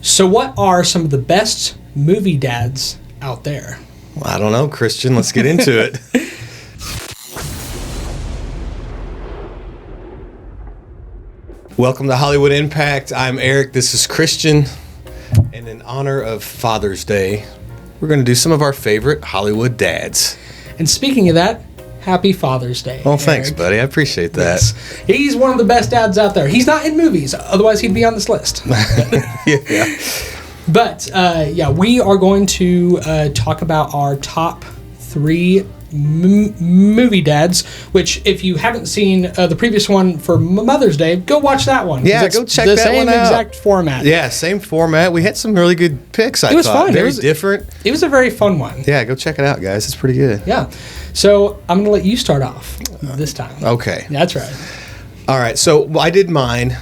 So what are some of the best movie dads out there? Well, I don't know, Christian. Let's get into it. Welcome to Hollywood Impact. I'm Eric. This is Christian. And in honor of Father's Day, we're going to do some of our favorite Hollywood dads. And speaking of that, happy Father's Day. Well, thanks, buddy. I appreciate that. Yes. He's one of the best dads out there. He's not in movies, otherwise he'd be on this list. Yeah. But, we are going to talk about our top 3 movie dads, which if you haven't seen the previous one for Mother's Day, go watch that one. Yeah, go check that one out. The same exact format. Yeah, same format. We had some really good picks, I thought. It was fun. Very different. It was a very fun one. Yeah, go check it out, guys. It's pretty good. Yeah. So I'm going to let you start off this time. Okay. That's right. All right. So I did mine.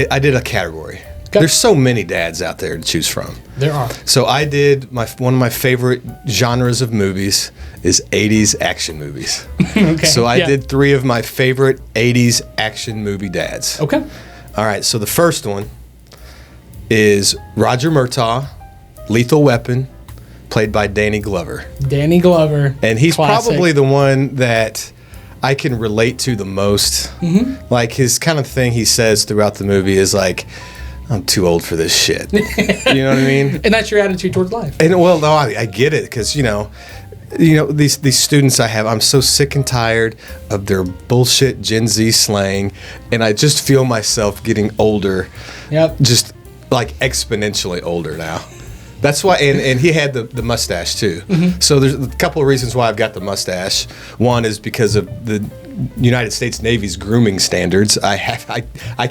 I did a category. Okay. There's so many dads out there to choose from. There are. So I did one of my favorite genres of movies is 80s action movies. Okay. So I did 3 of my favorite 80s action movie dads. Okay. All right. So the first one is Roger Murtaugh, Lethal Weapon, played by Danny Glover. Danny Glover. And he's classic. Probably the one that I can relate to the most. Mm-hmm. Like his kind of thing he says throughout the movie is like, I'm too old for this shit. You know what I mean? And that's your attitude towards life. And well, no, I get it because these students I have, I'm so sick and tired of their bullshit Gen Z slang, and I just feel myself getting older. Yep. Just like exponentially older now. That's why, and he had the mustache too. Mm-hmm. So there's a couple of reasons why I've got the mustache. One is because of the United States Navy's grooming standards. I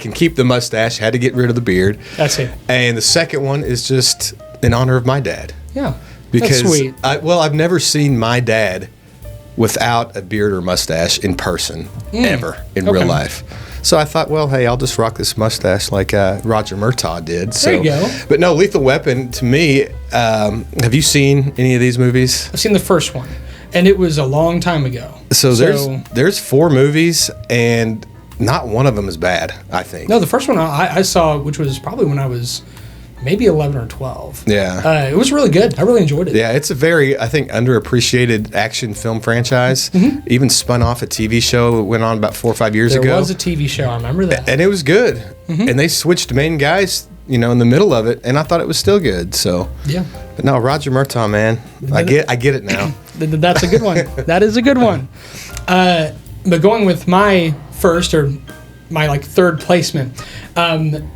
can keep the mustache. Had to get rid of the beard. That's it. And the second one is just in honor of my dad. Yeah, because that's sweet. I've never seen my dad without a beard or mustache in person ever in real life. So I thought, well, hey, I'll just rock this mustache like Roger Murtaugh did. So, there you go. But no, Lethal Weapon, to me, have you seen any of these movies? I've seen the first one, and it was a long time ago. So there's 4 movies, and not one of them is bad, I think. No, the first one I saw, which was probably when I was maybe 11 or 12. Yeah. It was really good. I really enjoyed it. Yeah, it's a very, I think, underappreciated action film franchise. Mm-hmm. Even spun off a TV show. It went on about 4 or 5 years ago. There was a TV show. I remember that. And it was good. Mm-hmm. And they switched main guys, in the middle of it, and I thought it was still good. So yeah. But no, Roger Murtaugh, man. I get it now. That's a good one. That is a good one. But going with my first or my third placement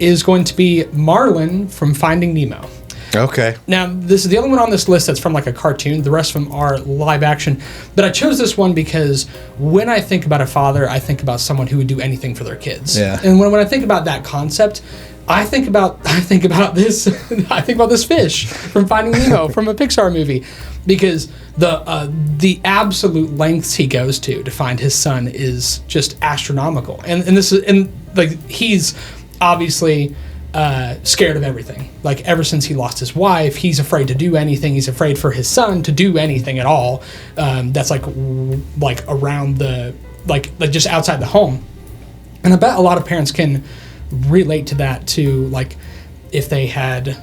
is going to be Marlin from Finding Nemo. Okay. Now, this is the only one on this list that's from a cartoon. The rest of them are live action. But I chose this one because when I think about a father, I think about someone who would do anything for their kids. Yeah. And when I think about that concept, I think about this I think about this fish from Finding Nemo from a Pixar movie, because the absolute lengths he goes to find his son is just astronomical. And he's obviously scared of everything. Ever since he lost his wife, he's afraid to do anything. He's afraid for his son to do anything at all. That's around the just outside the home. And I bet a lot of parents can relate to that too. If they had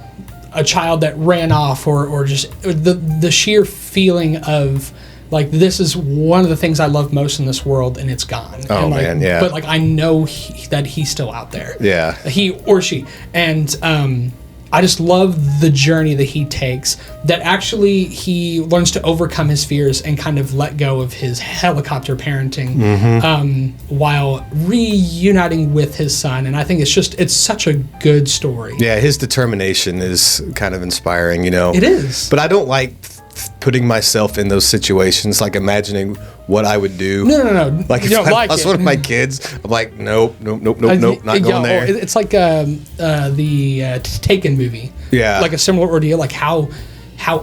a child that ran off, or just the sheer feeling of this is one of the things I love most in this world, and it's gone. Oh, and man, yeah. But I know that he's still out there. Yeah. He or she. And I just love the journey that he takes, that actually he learns to overcome his fears and kind of let go of his helicopter parenting while reuniting with his son. And I think it's such a good story. Yeah, his determination is kind of inspiring, It is. But I don't like putting myself in those situations, imagining what I would do. No. If I lost one of my kids, I'm like, nope, not going there. It's like the Taken movie. Yeah. A similar ordeal. How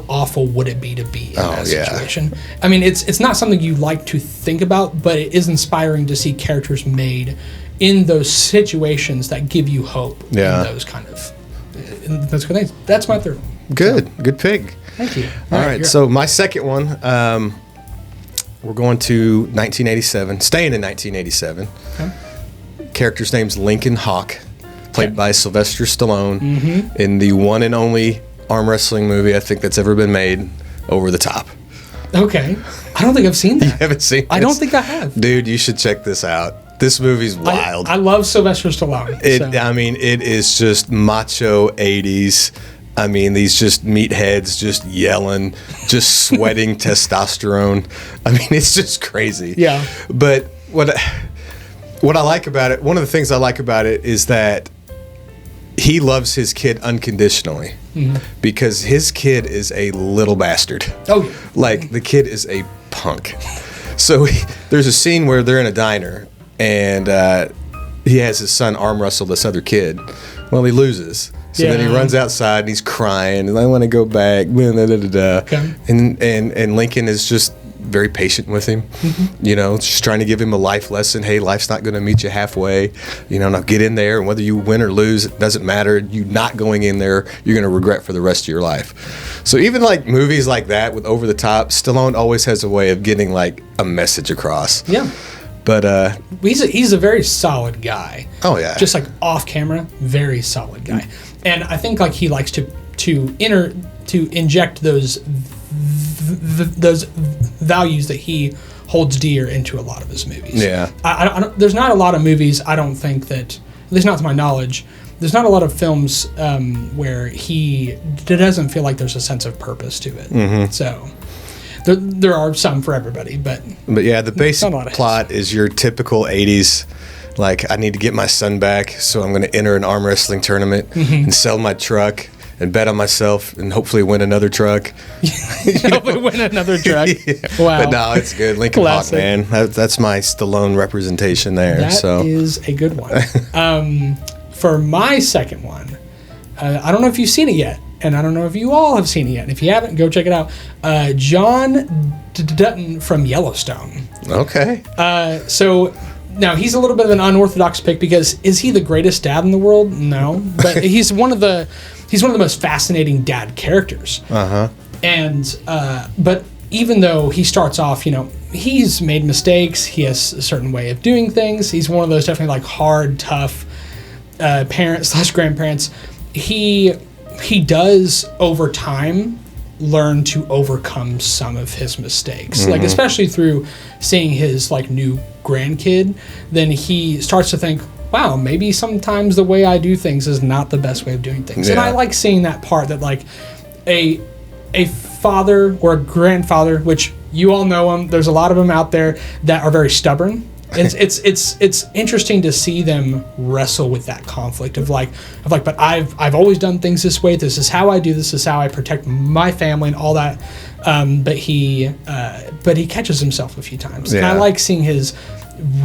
awful would it be to be in that situation? I mean, it's not something you like to think about, but it is inspiring to see characters made in those situations that give you hope. Yeah. In those kind of those kind of things. That's my third one. Good pick. Thank you. All right, so my second one, we're going to 1987, staying in 1987. Okay. Character's name's Lincoln Hawk, played by Sylvester Stallone in the one and only arm wrestling movie I think that's ever been made, Over the Top. Okay. I don't think I've seen that. You haven't seen it? I don't think I have. Dude, you should check this out. This movie's wild. I love Sylvester Stallone. I mean, it is just macho 80s. I mean, these just meatheads just yelling, just sweating testosterone. I mean, it's just crazy. Yeah. But what I like about it, one of the things I like about it is that he loves his kid unconditionally because his kid is a little bastard. Oh, yeah. Like, the kid is a punk. So there's a scene where they're in a diner and he has his son arm wrestle this other kid. Well, he loses. So then he runs outside and he's crying and I want to go back. Okay. And Lincoln is just very patient with him, you know, just trying to give him a life lesson. Hey, life's not going to meet you halfway. You know, now get in there, and whether you win or lose, it doesn't matter. You not going in there, you're going to regret for the rest of your life. So even like movies like that with Over the Top, Stallone always has a way of getting like a message across. Yeah. But he's a very solid guy. Oh yeah. Just like off camera, very solid guy. And I think like he likes to inject those values that he holds dear into a lot of his movies. Yeah. There's not a lot of movies, I don't think that, at least not to my knowledge, there's not a lot of films where it doesn't feel like there's a sense of purpose to it. So there are some for everybody, but yeah, the basic plot is your typical 80s. Like, I need to get my son back, so I'm going to enter an arm wrestling tournament and sell my truck and bet on myself and hopefully win another truck. Hopefully win another truck. Yeah. Wow. But no, it's good. Lincoln Hawk, man. That's my Stallone representation there. That is a good one. For my second one, I don't know if you've seen it yet, and I don't know if you all have seen it yet. And if you haven't, go check it out. John Dutton from Yellowstone. Okay. So now he's a little bit of an unorthodox pick because is he the greatest dad in the world? No, but he's one of the most fascinating dad characters. And but even though he starts off, you know, he's made mistakes. He has a certain way of doing things. He's one of those definitely like hard, tough parents / grandparents. He does over time learn to overcome some of his mistakes, like especially through seeing his like new grandkid. Then he starts to think, wow, maybe sometimes the way I do things is not the best way of doing things. And I like seeing that part that like a father or a grandfather, which you all know them, there's a lot of them out there that are very stubborn. It's interesting to see them wrestle with that conflict of like, but I've always done things this way. This is how I do. This is how I protect my family and all that. But he catches himself a few times. Yeah. And I like seeing his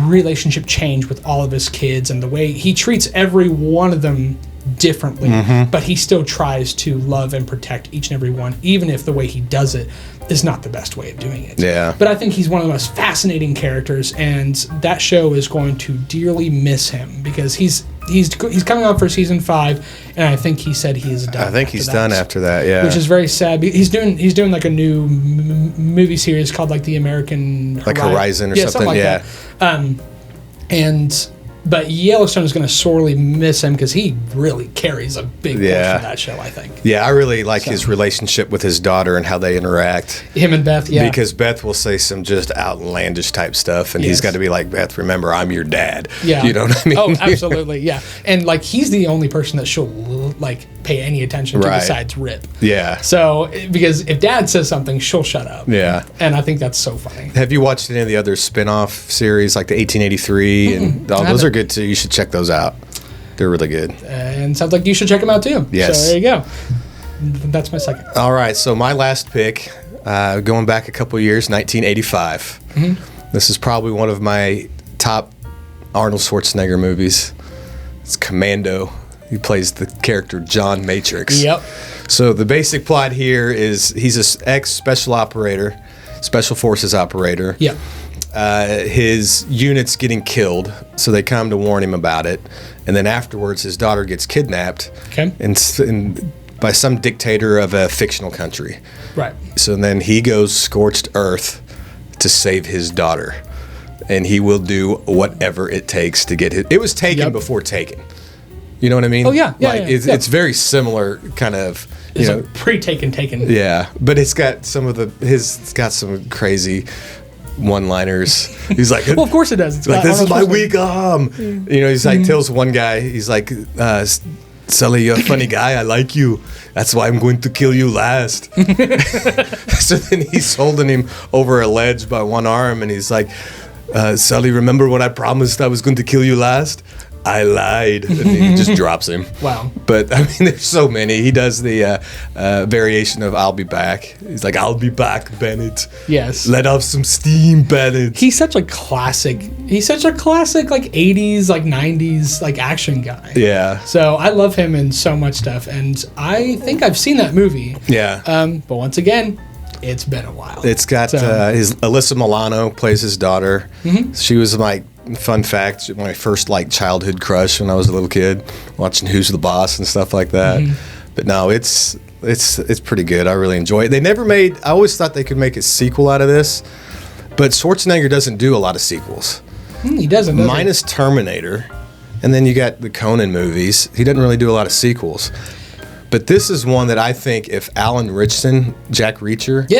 relationship change with all of his kids and the way he treats every one of them differently, but he still tries to love and protect each and every one, even if the way he does it is not the best way of doing it. Yeah. But I think he's one of the most fascinating characters, and that show is going to dearly miss him because he's coming on for season 5, and I think he said he is done. I think he's done after that. Yeah. Which is very sad. He's doing like a new movie series called like the American Horizon or something like that. But Yellowstone is going to sorely miss him because he really carries a big portion of that show, I think. Yeah, I really like his relationship with his daughter and how they interact. Him and Beth, yeah. Because Beth will say some just outlandish type stuff, and he's got to be like, Beth, remember, I'm your dad. Yeah. You know what I mean? Oh, absolutely, yeah. And, like, he's the only person that she'll, like, pay any attention to besides Rip. Yeah. So, because if Dad says something, she'll shut up. Yeah. And I think that's so funny. Have you watched any of the other spin-off series, like the 1883? And those are good, too. You should check those out. They're really good. And sounds like you should check them out, too. Yes. So, there you go. That's my second. All right. So, my last pick, going back a couple years, 1985. This is probably one of my top Arnold Schwarzenegger movies. It's Commando. He plays the character John Matrix. Yep. So the basic plot here is he's an ex-special forces operator. Yep. His unit's getting killed, so they come to warn him about it. And then afterwards, his daughter gets kidnapped. Okay. And by some dictator of a fictional country. Right. So then he goes scorched earth to save his daughter. And he will do whatever it takes to get it. It was taken before taken. You know what I mean? Oh, yeah. Like it's very similar kind of. It's a pre-taken. Yeah, but it's got it's got some crazy one-liners. He's like, well, of course it does. It's like, this is my weak arm. You know, he's like, tells one guy, he's like, Sully, you're a funny guy. I like you. That's why I'm going to kill you last. So then he's holding him over a ledge by one arm, and he's like, Sully, remember when I promised I was going to kill you last? I lied. And he just drops him. Wow. But, I mean, there's so many. He does the variation of I'll be back. He's like, I'll be back, Bennett. Yes. Let off some steam, Bennett. He's such a classic, like, 80s, like, 90s, like, action guy. Yeah. So I love him in so much stuff. And I think I've seen that movie. Yeah. But once again, it's been a while. It's got his Alyssa Milano plays his daughter. Mm-hmm. She was my fun fact, my first like childhood crush when I was a little kid, watching Who's the Boss and stuff like that. Mm-hmm. But no, it's pretty good. I really enjoy it. They never made. I always thought they could make a sequel out of this, but Schwarzenegger doesn't do a lot of sequels. He doesn't. Minus Terminator, and then you got the Conan movies. He doesn't really do a lot of sequels. But this is one that I think if Alan Ritchson, Jack Reacher,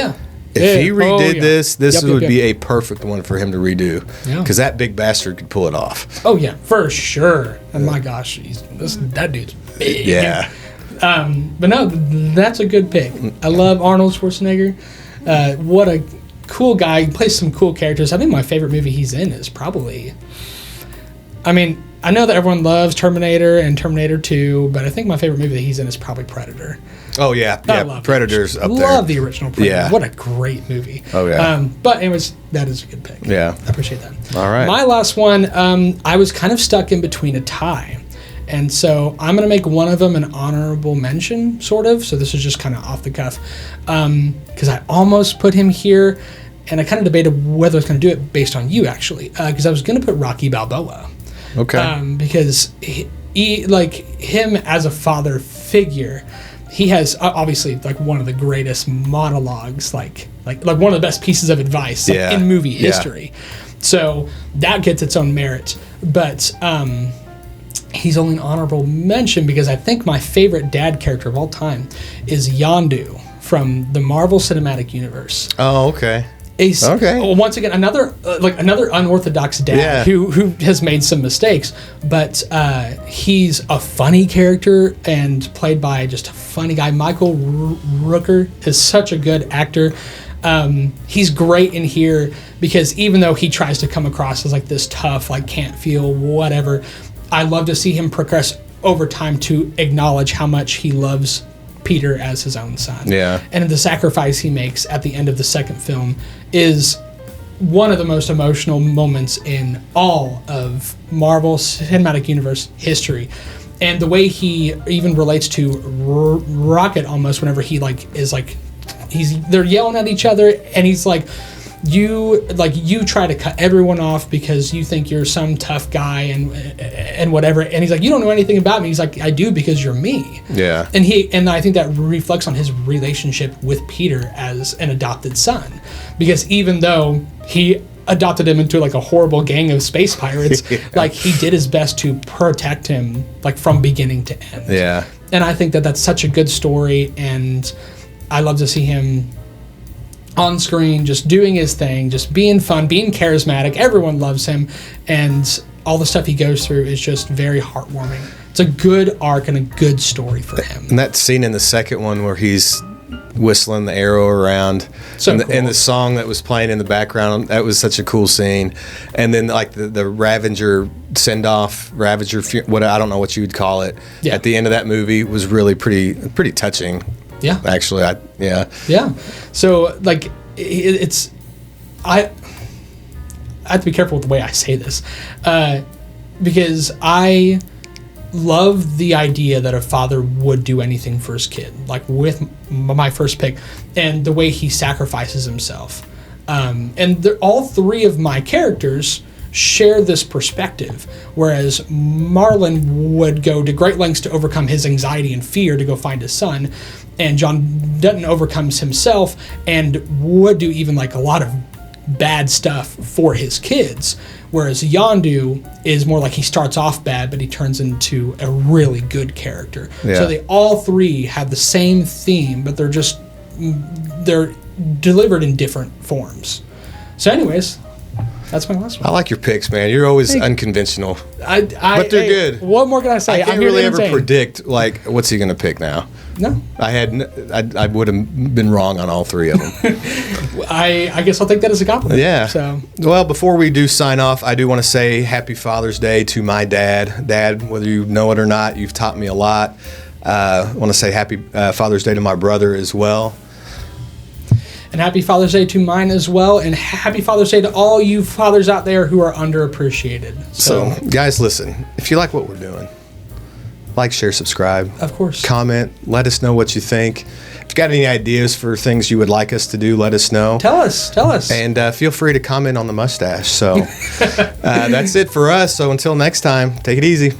if he redid this would be a perfect one for him to redo. Because that big bastard could pull it off. Oh, yeah, for sure. And my gosh, that dude's big. Yeah. But no, that's a good pick. I love Arnold Schwarzenegger. What a cool guy. He plays some cool characters. I think my favorite movie he's in is probably... I mean, I know that everyone loves Terminator and Terminator 2, but I think my favorite movie that he's in is probably Predator. Oh, yeah. I love Predator's up there. Love the original Predator. Yeah. What a great movie. Oh, yeah. But anyways, that is a good pick. Yeah. I appreciate that. All right. My last one, I was kind of stuck in between a tie. And so I'm going to make one of them an honorable mention, sort of. So this is just kind of off the cuff. Because I almost put him here, and I kind of debated whether I was going to do it based on you, actually. Because I was going to put Rocky Balboa. Okay. Because he, like him as a father figure, he has obviously like one of the greatest monologues, like one of the best pieces of advice in movie history. So that gets its own merit. But he's only an honorable mention because I think my favorite dad character of all time is Yondu from the Marvel Cinematic Universe. Oh, okay. Once again, another unorthodox dad who has made some mistakes, but he's a funny character and played by just a funny guy. Michael Rooker is such a good actor. He's great in here because even though he tries to come across as like this tough, like can't feel whatever, I love to see him progress over time to acknowledge how much he loves Peter as his own son. Yeah. And the sacrifice he makes at the end of the second film is one of the most emotional moments in all of Marvel Cinematic Universe history. And the way he even relates to Rocket almost whenever he they're yelling at each other and he's like, you try to cut everyone off because you think you're some tough guy and whatever, and he's like, you don't know anything about me. He's like, I do because you're me. Yeah. And I think that reflects on his relationship with Peter as an adopted son, because even though he adopted him into like a horrible gang of space pirates, like he did his best to protect him like from beginning to end. Yeah. And I think that that's such a good story, and I love to see him on screen, just doing his thing, just being fun, being charismatic. Everyone loves him, and all the stuff he goes through is just very heartwarming. It's a good arc and a good story for him. And that scene in the second one where he's whistling the arrow around, and the song that was playing in the background, that was such a cool scene. And then like the Ravager send-off, what I don't know what you would call it, at the end of that movie was really pretty touching. Yeah. Actually, yeah. So, like, I have to be careful with the way I say this, because I love the idea that a father would do anything for his kid, like with my first pick, and the way he sacrifices himself. And all three of my characters share this perspective, whereas Marlon would go to great lengths to overcome his anxiety and fear to go find his son, and John Dutton overcomes himself and would do even like a lot of bad stuff for his kids, Whereas Yondu is more like he starts off bad, but he turns into a really good character. Yeah. So they all three have the same theme, but they're delivered in different forms. So anyways, that's my last one. I like your picks, man. You're always unconventional. But they're good. What more can I say? I can't really ever predict, like, what's he going to pick now? No. I would have been wrong on all three of them. I guess I'll take that as a compliment. Yeah. So. Well, before we do sign off, I do want to say Happy Father's Day to my dad. Dad, whether you know it or not, you've taught me a lot. I want to say Happy Father's Day to my brother as well. And happy Father's Day to mine as well. And happy Father's Day to all you fathers out there who are underappreciated. So guys, listen, if you like what we're doing, like, share, subscribe. Of course. Comment. Let us know what you think. If you got any ideas for things you would like us to do, let us know. Tell us. And feel free to comment on the mustache. So that's it for us. So until next time, take it easy.